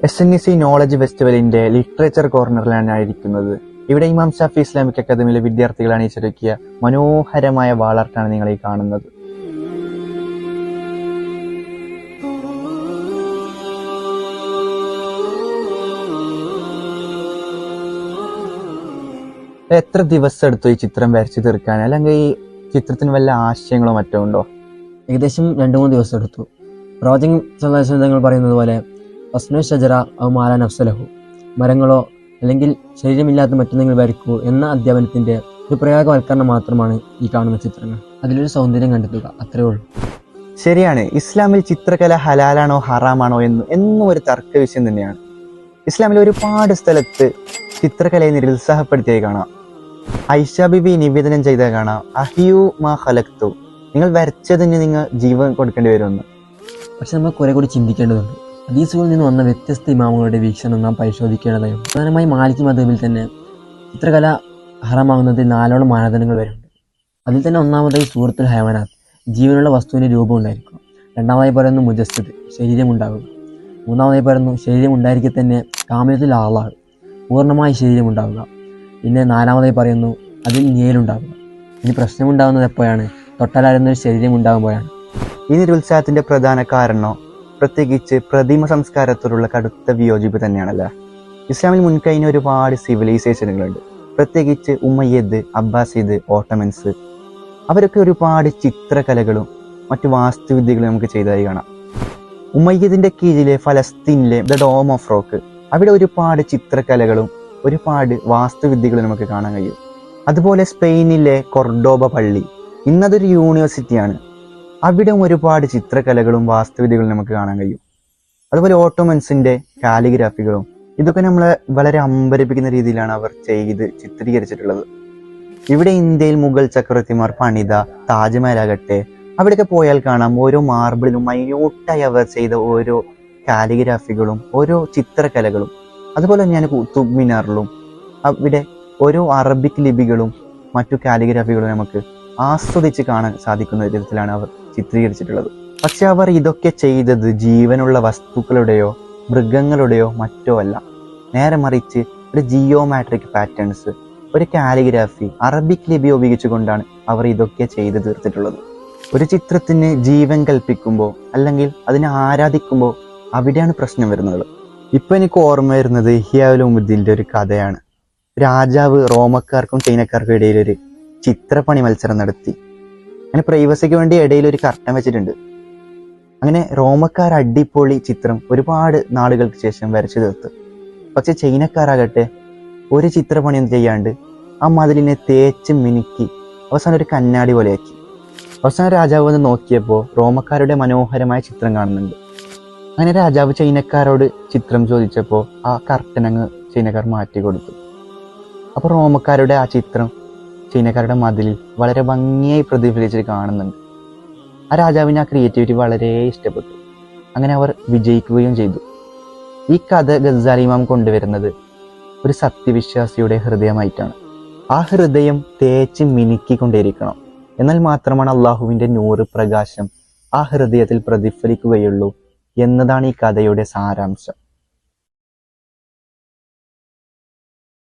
SNEC knowledge ഫെസ്റ്റിവലിന്റെ literature കോർണറിലാണ് ആയിരിക്കുന്നത്. ഇവിടെ ഇമാം ഷാഫി ഇസ്ലാമിക് അക്കാദമിയിലെ വിദ്യാർത്ഥികൾ അണിയിച്ചൊരുക്കിയ മനോഹരമായ വാളാർട്ടാണ് നിങ്ങൾ ഈ കാണുന്നത്. എത്ര ദിവസം എടുത്തു ഈ ചിത്രം വരച്ചു തീർക്കാൻ? അല്ലെങ്കിൽ ഈ ചിത്രത്തിന് വല്ല ആശയങ്ങളോ മറ്റോ ഉണ്ടോ? ഏകദേശം 2-3 ദിവസം എടുത്തു. പ്രവാചകൻ പറയുന്നത് പോലെ ഫസ്നു ഷജറ ഔ മാല നഫ്സലഹു, മരങ്ങളോ അല്ലെങ്കിൽ ശരീരമില്ലാത്ത മറ്റെന്തെങ്കിലും വരയ്ക്കൂ എന്ന അധ്യാപനത്തിന്റെ ഒരു പ്രയോഗവൽക്കരണം മാത്രമാണ് ഈ കാണുന്ന ചിത്രങ്ങൾ. അതിലൊരു സൗന്ദര്യം കണ്ടെത്തുക, അത്രേ ഉള്ളൂ. ശരിയാണ്, ഇസ്ലാമിൽ ചിത്രകല ഹലാലാണോ ഹറാമാണോ എന്നും ഒരു തർക്ക വിഷയം തന്നെയാണ്. ഇസ്ലാമിൽ ഒരുപാട് സ്ഥലത്ത് ചിത്രകലയെ നിരുത്സാഹപ്പെടുത്തിയായി കാണാം. ഐഷ ബിബി നിവേദനം ചെയ്താൽ കാണാം, അഹിയു മാ ഖലഖ്തു, നിങ്ങൾ വരച്ചതിന് നിങ്ങൾ ജീവൻ കൊടുക്കേണ്ടി വരുമെന്ന്. പക്ഷെ നമ്മൾ കുറെ കൂടി ചിന്തിക്കേണ്ടതുണ്ട്. ഹദീസുകളിൽ നിന്ന് വന്ന വ്യത്യസ്ത ഇമാമുകളുടെ വീക്ഷണം നാം പരിശോധിക്കേണ്ടതായും. പ്രധാനമായി മാലിക് മദ്ഹബിൽ തന്നെ ചിത്രകല ഹറാമാകുന്നതിൽ 4 മാനദണ്ഡങ്ങൾ വരുന്നുണ്ട്. അതിൽ തന്നെ ഒന്നാമതായി സൂറത്തുൽ ഹയവാനാത്ത്, ജീവനുള്ള വസ്തുവിന് രൂപം ഉണ്ടായിരിക്കുക. രണ്ടാമതായി പറയുന്നു മുജസ്സദ്, ശരീരം ഉണ്ടാവുക. മൂന്നാമതായി പറയുന്നു ശരീരം ഉണ്ടായിരിക്കെ തന്നെ കാമിലത്തുൽ ആളാൾ, പൂർണ്ണമായി ശരീരം ഉണ്ടാവുക. പിന്നെ 4മതായി പറയുന്നു അതിൽ നിഴലുണ്ടാവുക. ഇനി പ്രശ്നമുണ്ടാകുന്നത് എപ്പോഴാണ്? തൊട്ടാലായിരുന്നൊരു ശരീരം ഉണ്ടാകുമ്പോഴാണ്. ഈ നിരുത്സാഹത്തിന്റെ പ്രധാന കാരണോ പ്രത്യേകിച്ച് പ്രതിമ സംസ്കാരത്തോടുള്ള കടുത്ത വിയോജിപ്പ് തന്നെയാണല്ലോ. ഇസ്ലാമിൽ മുൻകഴിഞ്ഞ ഒരുപാട് സിവിലൈസേഷനുകളുണ്ട്, പ്രത്യേകിച്ച് ഉമ്മയ്യദ്, അബ്ബാസിദ്, ഓട്ടമൻസ്. അവരൊക്കെ ഒരുപാട് ചിത്രകലകളും മറ്റു വാസ്തുവിദ്യകളും നമുക്ക് ചെയ്തതായി കാണാം. ഉമ്മയ്യദിന്റെ കീഴിലെ ഫലസ്തീനിലെ ദ ഡോം ഓഫ് റോക്ക്, അവിടെ ഒരുപാട് ചിത്രകലകളും ഒരുപാട് വാസ്തുവിദ്യകളും നമുക്ക് കാണാൻ കഴിയും. അതുപോലെ സ്പെയിനിലെ കൊർഡോബ പള്ളി, ഇന്നതൊരു യൂണിവേഴ്സിറ്റിയാണ്, അവിടെ ഒരുപാട് ചിത്രകലകളും വാസ്തുവിദ്യകളും നമുക്ക് കാണാൻ കഴിയും. അതുപോലെ ഓട്ടോമൻസിന്റെ കാലിഗ്രാഫികളും, ഇതൊക്കെ നമ്മളെ വളരെ അമ്പരപ്പിക്കുന്ന രീതിയിലാണ് അവർ ചെയ്ത് ചിത്രീകരിച്ചിട്ടുള്ളത്. ഇവിടെ ഇന്ത്യയിൽ മുഗൾ ചക്രവർത്തിമാർ പണിത താജ്മഹൽ ആകട്ടെ, അവിടെയൊക്കെ പോയാൽ കാണാം ഓരോ മാർബിളിലും മൈന്യൂട്ടായി അവർ ചെയ്ത ഓരോ കാലിഗ്രാഫികളും ഓരോ ചിത്രകലകളും. അതുപോലെ തന്നെയാണ് കുത്തുബ് മിനാറിലും അവിടെ ഓരോ അറബിക് ലിപികളും മറ്റു കാലിഗ്രാഫികളും നമുക്ക് ആസ്വദിച്ച് കാണാൻ സാധിക്കുന്ന വിധത്തിലാണ് അവർ ചിത്രീകരിച്ചിട്ടുള്ളത്. പക്ഷെ അവർ ഇതൊക്കെ ചെയ്തത് ജീവനുള്ള വസ്തുക്കളുടെയോ മൃഗങ്ങളുടെയോ മറ്റോ അല്ല. നേരെ മറിച്ച് ഒരു ജിയോമാട്രിക് പാറ്റേൺസ്, ഒരു കാലിഗ്രാഫി, അറബിക് ലിപി ഉപയോഗിച്ചുകൊണ്ടാണ് അവർ ഇതൊക്കെ ചെയ്തു തീർത്തിട്ടുള്ളത്. ഒരു ചിത്രത്തിന് ജീവൻ കൽപ്പിക്കുമ്പോൾ അല്ലെങ്കിൽ അതിനെ ആരാധിക്കുമ്പോൾ അവിടെയാണ് പ്രശ്നം വരുന്നത്. ഇപ്പൊ എനിക്ക് ഓർമ്മ വരുന്നത് ഇഹ്യാ ഉലൂമുദ്ദീന്റെ ഒരു കഥയാണ്. രാജാവ് റോമക്കാർക്കും ചൈനക്കാർക്കും ഇടയിൽ ഒരു ചിത്രപ്പണി മത്സരം നടത്തി. അങ്ങനെ പ്രൈവസിക്ക് വേണ്ടി ഇടയിൽ ഒരു കർട്ടൻ വെച്ചിട്ടുണ്ട്. അങ്ങനെ റോമക്കാർ അടിപൊളി ചിത്രം ഒരുപാട് നാളുകൾക്ക് ശേഷം വരച്ചു തീർത്ത്. പക്ഷെ ചൈനക്കാരാകട്ടെ ഒരു ചിത്രപ്പണിയൊന്നും ചെയ്യാണ്ട് ആ മതിലിനെ തേച്ച് മിനുക്കി അവസാനം ഒരു കണ്ണാടി പോലെയാക്കി. അവസാനം രാജാവ് വന്ന് നോക്കിയപ്പോൾ റോമക്കാരുടെ മനോഹരമായ ചിത്രം കാണുന്നുണ്ട്. അങ്ങനെ രാജാവ് ചൈനക്കാരോട് ചിത്രം ചോദിച്ചപ്പോൾ ആ കർട്ടൻ അങ്ങ് ചൈനക്കാർ മാറ്റി കൊടുത്തു. അപ്പോൾ റോമക്കാരുടെ ആ ചിത്രം ചൈനക്കാരുടെ മതിലിൽ വളരെ ഭംഗിയായി പ്രതിഫലിച്ച് കാണുന്നുണ്ട്. ആ രാജാവിന് ആ ക്രിയേറ്റിവിറ്റി വളരെ ഇഷ്ടപ്പെട്ടു. അങ്ങനെ അവർ വിജയിക്കുകയും ചെയ്തു. ഈ കഥ ഗസാലി ഇമാം കൊണ്ടുവരുന്നത് ഒരു സത്യവിശ്വാസിയുടെ ഹൃദയമായിട്ടാണ്. ആ ഹൃദയം തേച്ച് മിനുക്കിക്കൊണ്ടേയിരിക്കണം, എന്നാൽ മാത്രമാണ് അള്ളാഹുവിന്റെ നൂറ് പ്രകാശം ആ ഹൃദയത്തിൽ പ്രതിഫലിക്കുകയുള്ളൂ എന്നതാണ് ഈ കഥയുടെ സാരാംശം.